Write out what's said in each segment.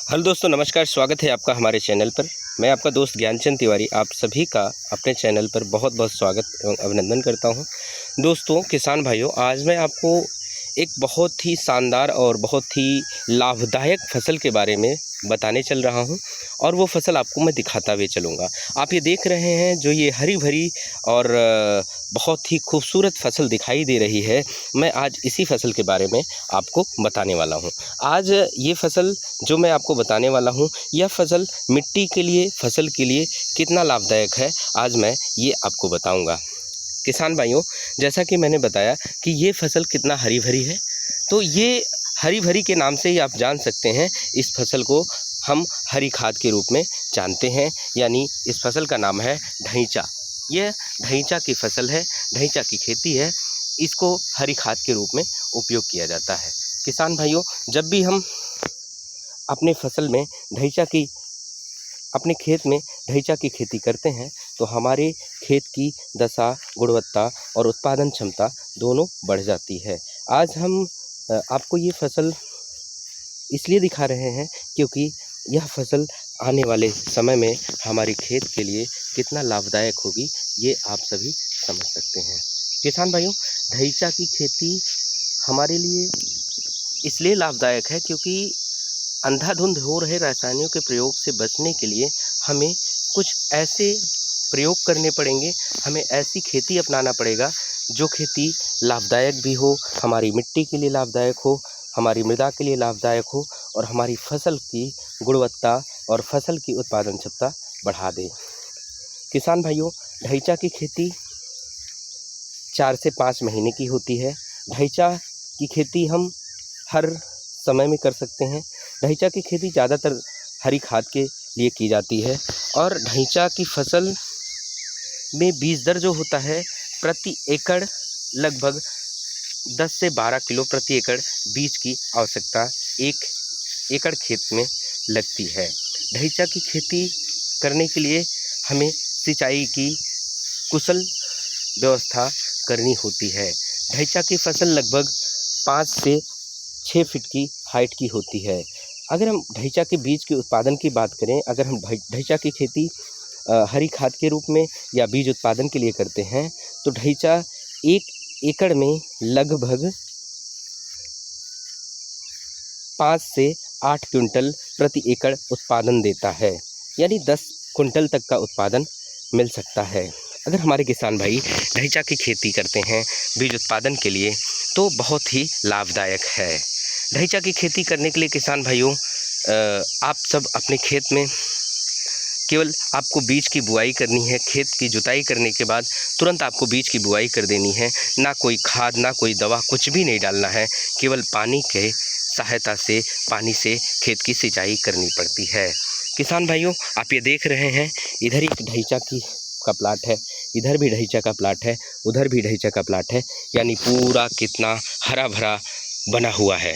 Hello दोस्तों, नमस्कार। स्वागत है आपका हमारे चैनल पर। मैं आपका दोस्त ज्ञानचंद तिवारी आप सभी का अपने चैनल पर बहुत बहुत स्वागत एवं अभिनंदन करता हूं। दोस्तों, किसान भाइयों, आज मैं आपको एक बहुत ही शानदार और बहुत ही लाभदायक फसल के बारे में बताने चल रहा हूं और वो फसल आपको मैं दिखाता हुए चलूँगा। आप ये देख रहे हैं जो ये हरी भरी और बहुत ही खूबसूरत फसल दिखाई दे रही है, मैं आज इसी फसल के बारे में आपको बताने वाला हूं। आज ये फसल जो मैं आपको बताने वाला हूं, यह फसल मिट्टी के लिए, फसल के लिए कितना लाभदायक है, आज मैं ये आपको बताऊंगा। किसान भाइयों, जैसा कि मैंने बताया कि ये फसल कितना हरी भरी है, तो ये हरी भरी के नाम से ही आप जान सकते हैं। इस फसल को हम हरी खाद के रूप में जानते हैं, यानी इस फसल का नाम है ढैंचा। यह ढैंचा की फसल है, ढैंचा की खेती है। इसको हरी खाद के रूप में उपयोग किया जाता है। किसान भाइयों, जब भी हम अपने फसल में ढैंचा की अपने खेत में ढैंचा की खेती करते हैं तो हमारे खेत की दशा, गुणवत्ता और उत्पादन क्षमता दोनों बढ़ जाती है। आज हम आपको ये फसल इसलिए दिखा रहे हैं क्योंकि यह फसल आने वाले समय में हमारे खेत के लिए कितना लाभदायक होगी, ये आप सभी समझ सकते हैं। किसान भाइयों, ढैंचा की खेती हमारे लिए इसलिए लाभदायक है क्योंकि अंधाधुंध हो रहे रासायनिकों के प्रयोग से बचने के लिए हमें कुछ ऐसे प्रयोग करने पड़ेंगे, हमें ऐसी खेती अपनाना पड़ेगा जो खेती लाभदायक भी हो, हमारी मिट्टी के लिए लाभदायक हो, हमारी मृदा के लिए लाभदायक हो और हमारी फसल की गुणवत्ता और फसल की उत्पादन क्षमता बढ़ा दे। किसान भाइयों, ढैंचा की खेती 4 से 5 महीने की होती है। ढैंचा की खेती हम हर समय में कर सकते हैं। ढैंचा की खेती ज़्यादातर हरी खाद के लिए की जाती है और ढैंचा की फसल में बीज दर जो होता है, प्रति एकड़ लगभग 10 से 12 किलो प्रति एकड़ बीज की आवश्यकता 1 एकड़ खेत में लगती है। ढैंचा की खेती करने के लिए हमें सिंचाई की कुशल व्यवस्था करनी होती है। ढैंचा की फसल लगभग 5 से 6 फीट की हाइट की होती है। अगर हम ढैंचा के बीज के उत्पादन की बात करें, अगर हम ढैंचा की खेती हरी खाद के रूप में या बीज उत्पादन के लिए करते हैं तो ढैंचा 1 एकड़ में लगभग 5 से 8 क्विंटल प्रति एकड़ उत्पादन देता है, यानी 10 क्विंटल तक का उत्पादन मिल सकता है। अगर हमारे किसान भाई ढैंचा की खेती करते हैं बीज उत्पादन के लिए तो बहुत ही लाभदायक है। ढैंचा की खेती करने के लिए किसान भाइयों, आप सब अपने खेत में केवल आपको बीज की बुआई करनी है। खेत की जुताई करने के बाद तुरंत आपको बीज की बुआई कर देनी है। ना कोई खाद, ना कोई दवा, कुछ भी नहीं डालना है। केवल पानी के सहायता से, पानी से खेत की सिंचाई करनी पड़ती है। किसान भाइयों, आप ये देख रहे हैं, इधर एक ढैंचा का प्लाट है, इधर भी ढैंचा का प्लाट है, उधर भी ढैंचा का प्लाट है, यानी पूरा कितना हरा भरा बना हुआ है।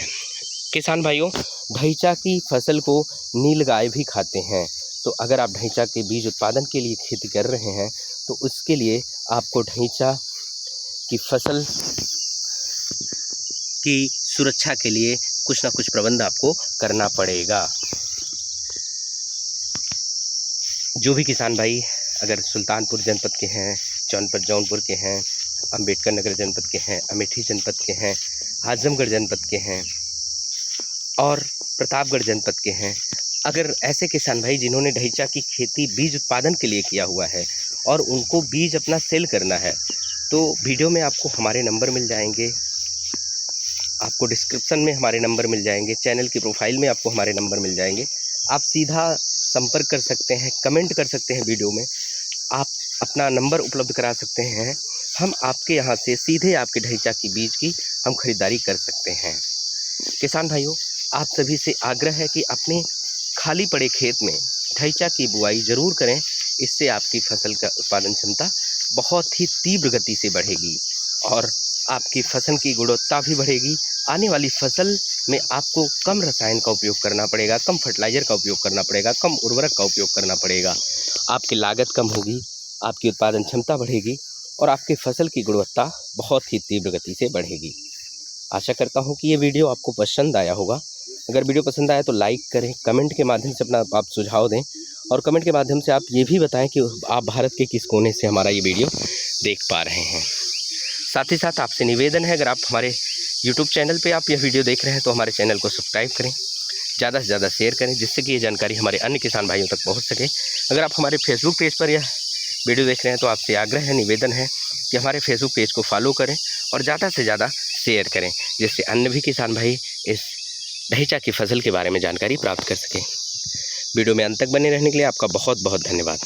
किसान भाइयों, ढैंचा की फसल को नीलगाय भी खाते हैं, तो अगर आप ढैंचा के बीज उत्पादन के लिए खेती कर रहे हैं तो उसके लिए आपको ढैंचा की फसल की सुरक्षा के लिए कुछ ना कुछ प्रबंध आपको करना पड़ेगा। जो भी किसान भाई अगर सुल्तानपुर जनपद के हैं, जौनपुर के हैं, अम्बेडकर नगर जनपद के हैं, अमेठी जनपद के हैं, आजमगढ़ जनपद के हैं और प्रतापगढ़ जनपद के हैं, अगर ऐसे किसान भाई जिन्होंने ढैंचा की खेती बीज उत्पादन के लिए किया हुआ है और उनको बीज अपना सेल करना है, तो वीडियो में आपको हमारे नंबर मिल जाएंगे, आपको डिस्क्रिप्शन में हमारे नंबर मिल जाएंगे, चैनल की प्रोफाइल में आपको हमारे नंबर मिल जाएंगे। आप सीधा संपर्क कर सकते हैं, कमेंट कर सकते हैं, वीडियो में आप अपना नंबर उपलब्ध करा सकते हैं। हम आपके यहाँ से सीधे आपके ढैंचा की बीज की हम खरीदारी कर सकते हैं। किसान भाइयों, आप सभी से आग्रह है कि अपने खाली पड़े खेत में ढैंचा की बुआई ज़रूर करें। इससे आपकी फसल का उत्पादन क्षमता बहुत ही तीव्र गति से बढ़ेगी और आपकी फसल की गुणवत्ता भी बढ़ेगी। आने वाली फसल में आपको कम रसायन का उपयोग करना पड़ेगा, कम फर्टिलाइज़र का उपयोग करना पड़ेगा, कम उर्वरक का उपयोग करना पड़ेगा। आपकी लागत कम होगी, आपकी उत्पादन क्षमता बढ़ेगी और आपकी फसल की गुणवत्ता बहुत ही तीव्र गति से बढ़ेगी। आशा करता हूँ कि ये वीडियो आपको पसंद आया होगा। अगर वीडियो पसंद आए तो लाइक करें, कमेंट के माध्यम से अपना आप सुझाव दें और कमेंट के माध्यम से आप ये भी बताएं कि आप भारत के किस कोने से हमारा ये वीडियो देख पा रहे हैं। साथ ही साथ आपसे निवेदन है, अगर आप हमारे यूट्यूब चैनल पे आप यह वीडियो देख रहे हैं तो हमारे चैनल को सब्सक्राइब करें, ज़्यादा से ज़्यादा शेयर करें, जिससे कि ये जानकारी हमारे अन्य किसान भाइयों तक पहुँच सके। अगर आप हमारे फेसबुक पेज पर यह वीडियो देख रहे हैं तो आपसे आग्रह है, निवेदन है कि हमारे फेसबुक पेज को फॉलो करें और ज़्यादा से ज़्यादा शेयर करें, जिससे अन्य भी किसान भाई इस ढैंचा की फसल के बारे में जानकारी प्राप्त कर सकें। वीडियो में अंत तक बने रहने के लिए आपका बहुत बहुत धन्यवाद।